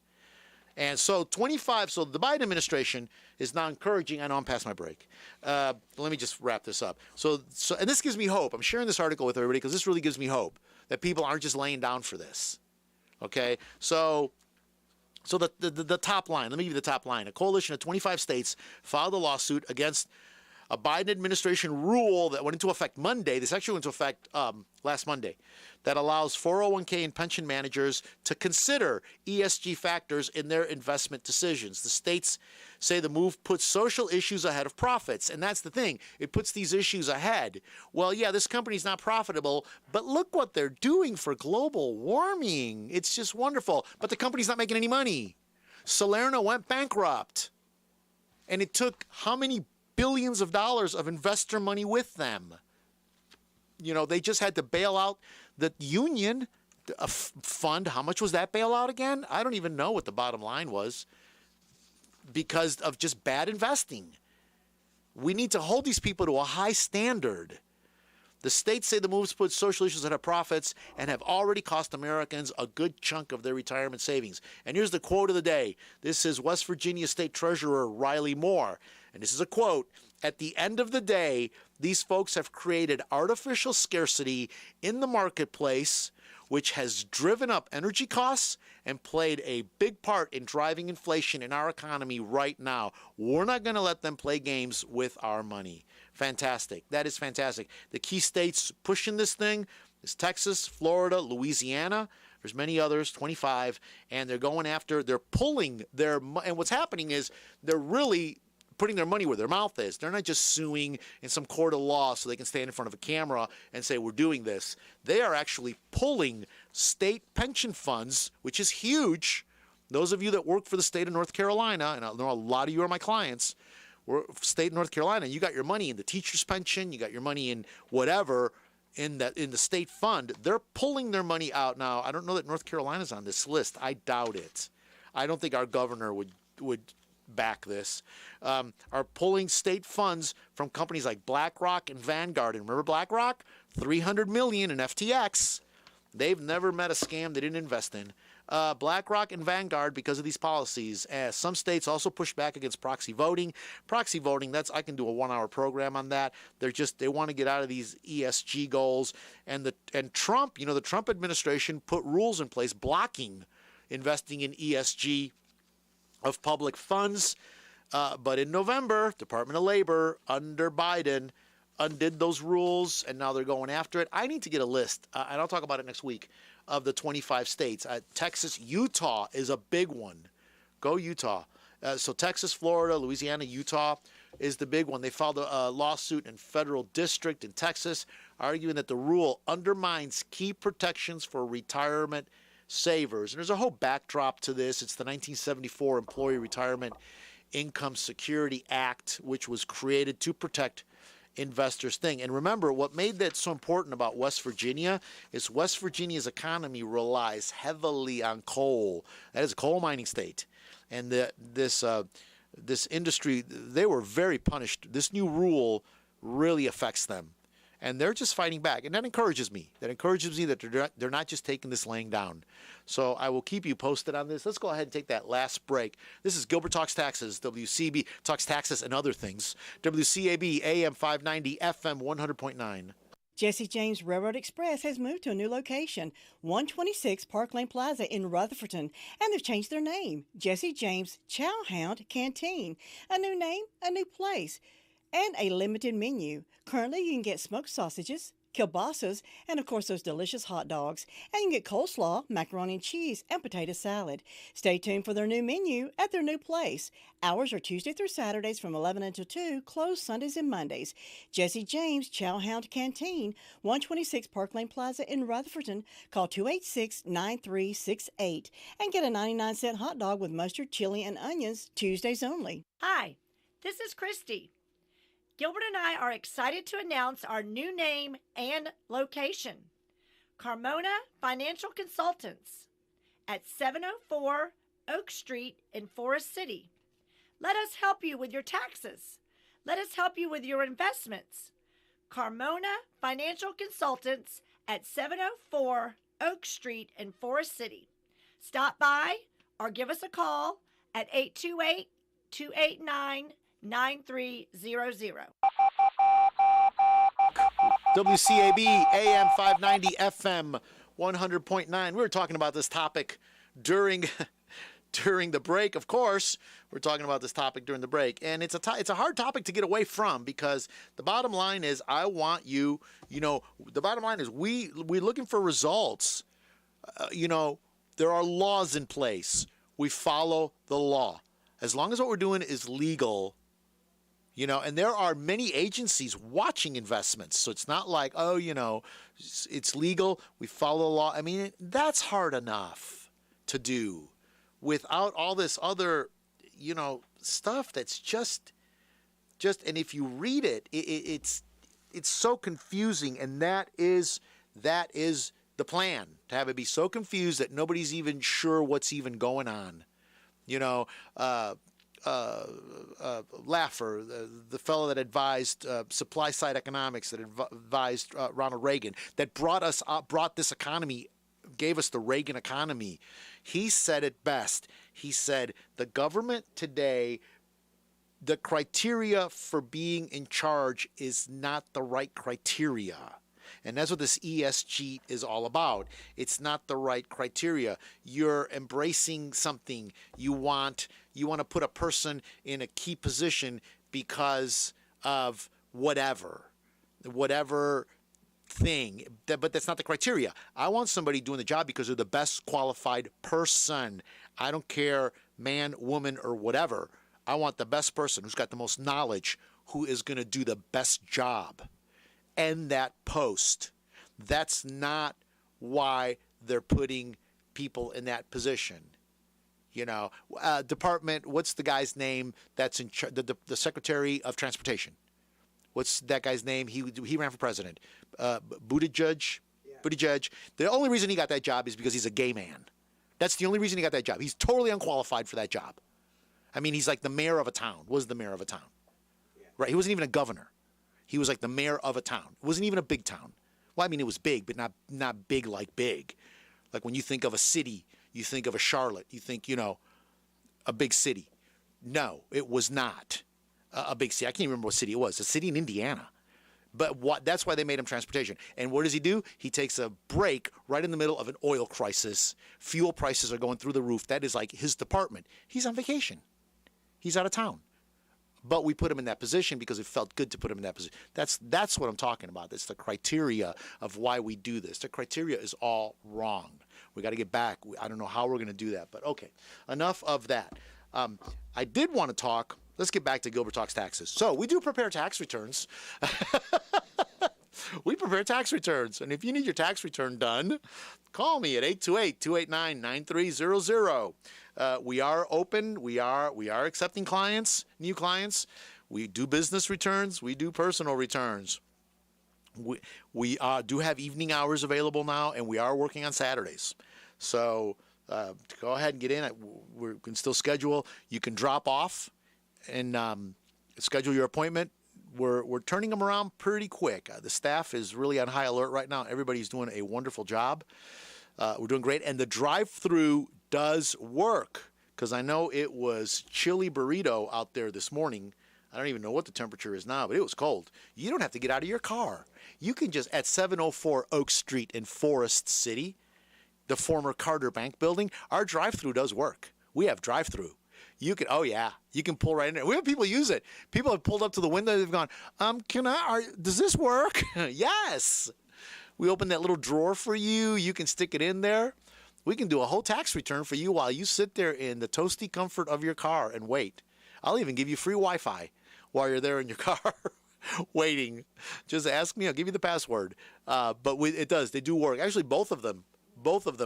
And so the Biden administration is now encouraging, I know I'm past my break. Let me just wrap this up. And this gives me hope. I'm sharing this article with everybody because this really gives me hope that people aren't just laying down for this. Okay? So the top line, let me give you the top line. A coalition of 25 states filed a lawsuit against a Biden administration rule that went into effect Monday. This actually went into effect last Monday, that allows 401k and pension managers to consider ESG factors in their investment decisions. The states say the move puts social issues ahead of profits, and that's the thing. It puts these issues ahead. Well, yeah, this company's not profitable, but look what they're doing for global warming. It's just wonderful. But the company's not making any money. Salerno went bankrupt, and it took how many billions of dollars of investor money with them? You know, they just had to bail out the union fund. How much was that bailout again? I don't even know what the bottom line was because of just bad investing. We need to hold these people to a high standard. The states say the moves put social issues ahead of profits and have already cost Americans a good chunk of their retirement savings. And here's the quote of the day. This is West Virginia State Treasurer Riley Moore. And this is a quote. At the end of the day, these folks have created artificial scarcity in the marketplace, which has driven up energy costs and played a big part in driving inflation in our economy right now. We're not going to let them play games with our money. Fantastic. That is fantastic. The key states pushing this thing is Texas, Florida, Louisiana. There's many others, 25, and they're pulling their, and what's happening is they're really putting their money where their mouth is. They're not just suing in some court of law so they can stand in front of a camera and say, we're doing this. They are actually pulling state pension funds, which is huge. Those of you that work for the state of North Carolina, and I know a lot of you are my clients, state of North Carolina, you got your money in the teacher's pension, you got your money in whatever, in the state fund. They're pulling their money out now. I don't know that North Carolina's on this list. I doubt it. I don't think our governor would back this, are pulling state funds from companies like BlackRock and Vanguard. And remember BlackRock? $300 million in FTX. They've never met a scam they didn't invest in. BlackRock and Vanguard, because of these policies. Some states also push back against proxy voting. Proxy voting, I can do a 1-hour program on that. They want to get out of these ESG goals. And Trump, the Trump administration put rules in place blocking investing in ESG of public funds. But in November, Department of Labor under Biden undid those rules, and now they're going after it. I need to get a list, and I'll talk about it next week, of the 25 states. Texas, Utah is a big one. Go Utah. So Texas, Florida, Louisiana, Utah is the big one. They filed a lawsuit in federal district in Texas, arguing that the rule undermines key protections for retirement savers. And there's a whole backdrop to this. It's the 1974 Employee Retirement Income Security Act, which was created to protect investors' thing. And remember, what made that so important about West Virginia is West Virginia's economy relies heavily on coal. That is a coal mining state. And this industry, they were very punished. This new rule really affects them. And they're just fighting back. And that encourages me. That encourages me that they're not just taking this laying down. So I will keep you posted on this. Let's go ahead and take that last break. This is Gilbert Talks Taxes, WCB Talks Taxes and Other Things. WCAB AM 590, FM 100.9. Jesse James Railroad Express has moved to a new location, 126 Park Lane Plaza in Rutherfordton, and they've changed their name, Jesse James Chowhound Canteen. A new name, a new place, and a limited menu. Currently, you can get smoked sausages, kielbasa's, and of course those delicious hot dogs. And you can get coleslaw, macaroni and cheese, and potato salad. Stay tuned for their new menu at their new place. Hours are Tuesday through Saturdays from 11 until 2, closed Sundays and Mondays. Jesse James Chowhound Canteen, 126 Park Lane Plaza in Rutherfordton. Call 286-9368 and get a 99-cent hot dog with mustard, chili, and onions Tuesdays only. Hi, This is Christy. Gilbert and I are excited to announce our new name and location. Carmona Financial Consultants at 704 Oak Street in Forest City. Let us help you with your taxes. Let us help you with your investments. Carmona Financial Consultants at 704 Oak Street in Forest City. Stop by or give us a call at 828-289-9300. WCAB AM 590 FM 100.9. We were talking about this topic during the break. Of course, we're talking about this topic during the break, and it's a hard topic to get away from, because the bottom line is I want you. The bottom line is we're looking for results. There are laws in place. We follow the law as long as what we're doing is legal. And there are many agencies watching investments. So it's not like, it's legal, we follow the law. I mean, that's hard enough to do without all this other, stuff that's just, and if you read it, it's so confusing. And that is the plan, to have it be so confused that nobody's even sure what's even going on. Laffer, the fellow that advised supply side economics, that advised Ronald Reagan, that brought this economy, gave us the Reagan economy. He said it best. He said the government today, the criteria for being in charge is not the right criteria. And that's what this ESG is all about. It's not the right criteria. You're embracing something. You want to put a person in a key position because of whatever thing. But that's not the criteria. I want somebody doing the job because they're the best qualified person. I don't care, man, woman, or whatever. I want the best person who's got the most knowledge, who is going to do the best job. And that post. That's not why they're putting people in that position. Department, what's the guy's name that's in the Secretary of Transportation? What's that guy's name? He ran for president. Buttigieg. Yeah. Buttigieg. The only reason he got that job is because he's a gay man. That's the only reason he got that job. He's totally unqualified for that job. I mean, he's like the mayor of a town. Was the mayor of a town. Yeah. Right? He wasn't even a governor. He was like the mayor of a town. It wasn't even a big town. Well, I mean, it was big, but not big like big. Like when you think of a city, you think of a Charlotte. You think, a big city. No, it was not a big city. I can't even remember what city it was. A city in Indiana. But that's why they made him transportation. And what does he do? He takes a break right in the middle of an oil crisis. Fuel prices are going through the roof. That is like his department. He's on vacation. He's out of town. But we put him in that position because it felt good to put him in that position. That's what I'm talking about. That's the criteria of why we do this. The criteria is all wrong. We got to get back. I don't know how we're going to do that. But okay, enough of that. I did want to talk. Let's get back to Gilbert Talks Taxes. So we do prepare tax returns. We prepare tax returns. And if you need your tax return done, call me at 828-289-9300. We are open. We are accepting clients, new clients. We do business returns. We do personal returns. We do have evening hours available now, and we are working on Saturdays. So go ahead and get in. We can still schedule. You can drop off and schedule your appointment. We're turning them around pretty quick. The staff is really on high alert right now. Everybody's doing a wonderful job. We're doing great. And the drive-through does work, because I know it was chili burrito out there this morning. I don't even know what the temperature is now, but it was cold. You don't have to get out of your car. You can just, at 704 Oak Street in Forest City, the former Carter Bank building, our drive-through does work. We have drive-through. You can, you can pull right in there. We have people use it. People have pulled up to the window. They've gone, does this work? Yes. We open that little drawer for you. You can stick it in there. We can do a whole tax return for you while you sit there in the toasty comfort of your car and wait. I'll even give you free Wi-Fi while you're there in your car waiting. Just ask me. I'll give you the password. But it does. They do work. Actually, both of them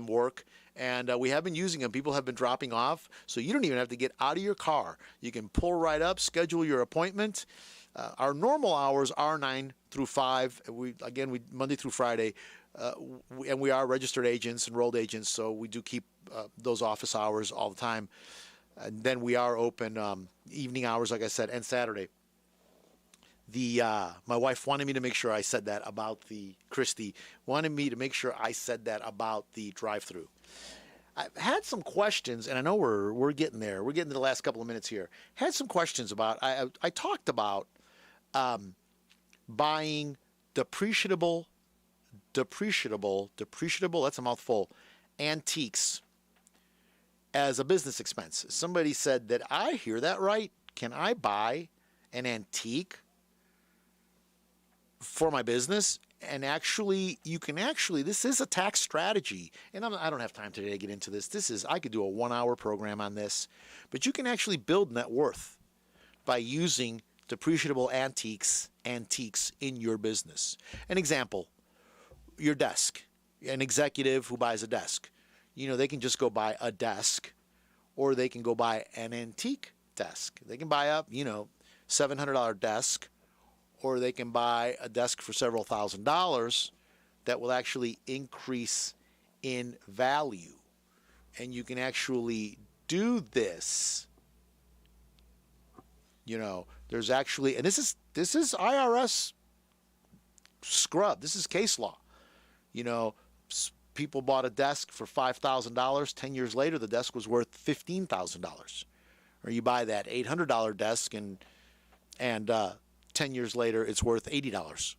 work. And we have been using them. People have been dropping off, so you don't even have to get out of your car. You can pull right up, schedule your appointment. Our normal hours are 9 through 5. We Monday through Friday, and we are registered agents, enrolled agents, so we do keep those office hours all the time. And then we are open evening hours, like I said, and Saturday. My wife wanted me to make sure I said that about Christy wanted me to make sure I said that about the drive-through. I've had some questions, and I know we're getting there. We're getting to the last couple of minutes here. Had some questions about, I talked about buying depreciable, that's a mouthful, antiques as a business expense. Somebody said, that I hear that right? Can I buy an antique for my business? And actually, this is a tax strategy. And I don't have time today to get into this. I could do a 1-hour program on this. But you can actually build net worth by using depreciable antiques in your business. An example, your desk. An executive who buys a desk. They can just go buy a desk, or they can go buy an antique desk. They can buy a, $700 desk, or they can buy a desk for several $1,000s that will actually increase in value. And you can actually do this. There's actually, and this is IRS scrub. This is case law. People bought a desk for $5,000. 10 years later, the desk was worth $15,000. Or you buy that $800 desk and 10 years later, it's worth $80.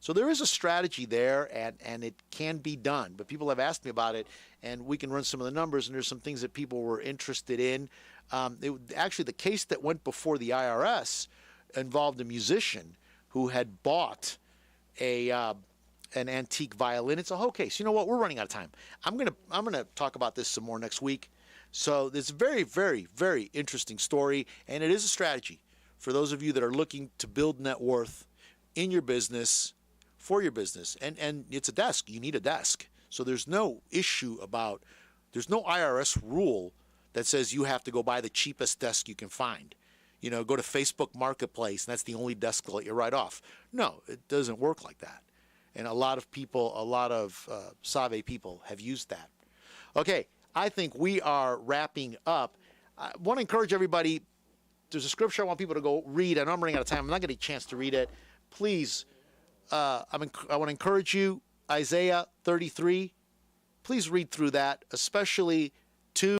So there is a strategy there, and it can be done. But people have asked me about it, and we can run some of the numbers, and there's some things that people were interested in. Actually, the case that went before the IRS involved a musician who had bought an antique violin. It's a whole case. You know what? We're running out of time. I'm gonna talk about this some more next week. So it's a very, very, very interesting story, and it is a strategy for those of you that are looking to build net worth in your business, for your business. And it's a desk. You need a desk. So there's no IRS rule that says you have to go buy the cheapest desk you can find. Go to Facebook Marketplace, and that's the only desk they'll let you write off. No, it doesn't work like that. And a lot of Save people have used that. Okay, I think we are wrapping up. I want to encourage everybody. There's a scripture I want people to go read. I know I'm running out of time. I'm not going to get a chance to read it. Please, I want to encourage you, Isaiah 33. Please read through that, especially